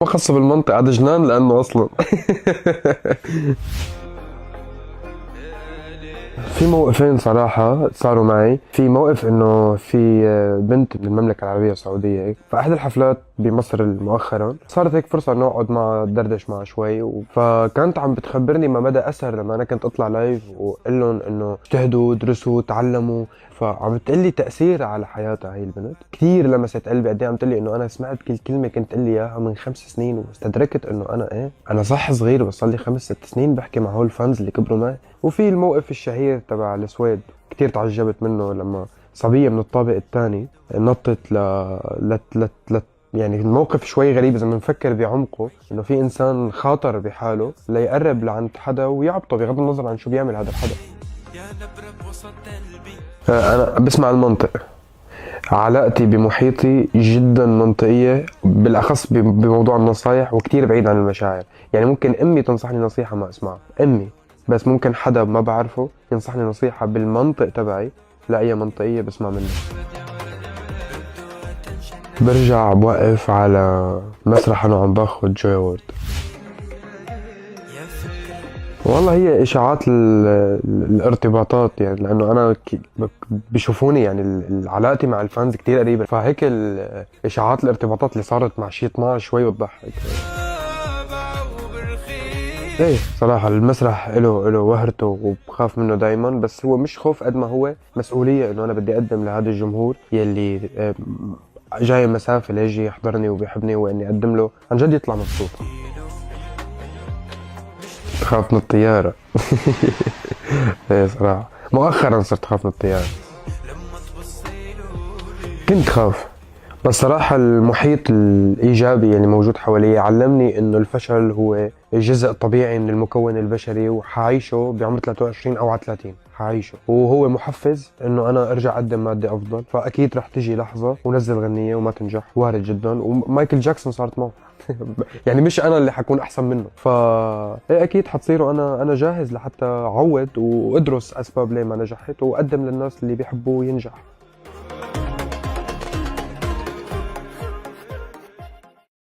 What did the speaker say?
ما خاصة بالمنطقة هذا جنان لأنه أصلا في موقفين صراحة صاروا معي. في موقف انه في بنت من المملكة العربية السعودية هيك فأحد الحفلات بمصر مؤخرا صارت هيك فرصة انه اقعد معها دردش معها شوي فكانت عم بتخبرني ما مدى اثر لما انا كنت اطلع لايف واقول لهم انه اجتهدوا درسوا تعلموا. فعم بتقلي تأثير على حياتها هي البنت كثير لمست قلبي. قد ايه عم تقلي انه انا سمعت كل كلمة كنت تقلي اياها من 5 سنين واستدركت انه انا انا صح صغير بس صار لي 5 6 سنين بحكي مع هول الفانز اللي كبروا معي. وفي الموقف الشهير تبع السويد كتير تعجبت منه لما صبية من الطابق الثاني نطت يعني الموقف شوي غريب إذا بنفكر بعمقه إنه في إنسان خاطر بحاله ليقرب لعند حدا ويعبطه بغض النظر عن شو بيعمل هذا الحدا. أنا بسمع المنطق. علاقتي بمحيطي جدا منطقية بالأخص بموضوع النصايح وكتير بعيد عن المشاعر. يعني ممكن أمي تنصحني نصيحة ما أسمعها أمي، بس ممكن حدا ما بعرفه ينصحني نصيحة بالمنطق تبعي لا هي منطقية بسمع منه. برجع بوقف على مسرح أنا عم باخد جوي أورد. والله هي اشاعات الارتباطات يعني لانه انا بشوفوني يعني علاقتي مع الفانز كتير قريبه فهيك اشاعات الارتباطات اللي صارت مع شي 12 شوي بتضحك. ايه صراحة المسرح له وهرته وبخاف منه دايما بس هو مش خوف قد ما هو مسؤولية انه انا بدي اقدم لهذا الجمهور يلي جاي مسافة ليجي يحضرني وبيحبني واني اقدم له عن جد يطلع مبسوط. تخاف من الطيارة ايه صراحة مؤخرا صرت خاف من الطيارة. كنت خاف بس صراحة المحيط الإيجابي اللي موجود حوالي علمني إنه الفشل هو جزء طبيعي من المكون البشري وحعيشه بعمر 23 أو على 30 حعيشه وهو محفز إنه أنا أرجع أقدم مادة أفضل. فأكيد رح تجي لحظة ونزل غنية وما تنجح وارد جدا ومايكل جاكسون صارت معه يعني مش أنا اللي حكون أحسن منه إيه أكيد حتصيروا. أنا جاهز لحتى أعوض وأدرس أسباب ليه ما نجحت وأقدم للناس اللي بيحبوا ينجح.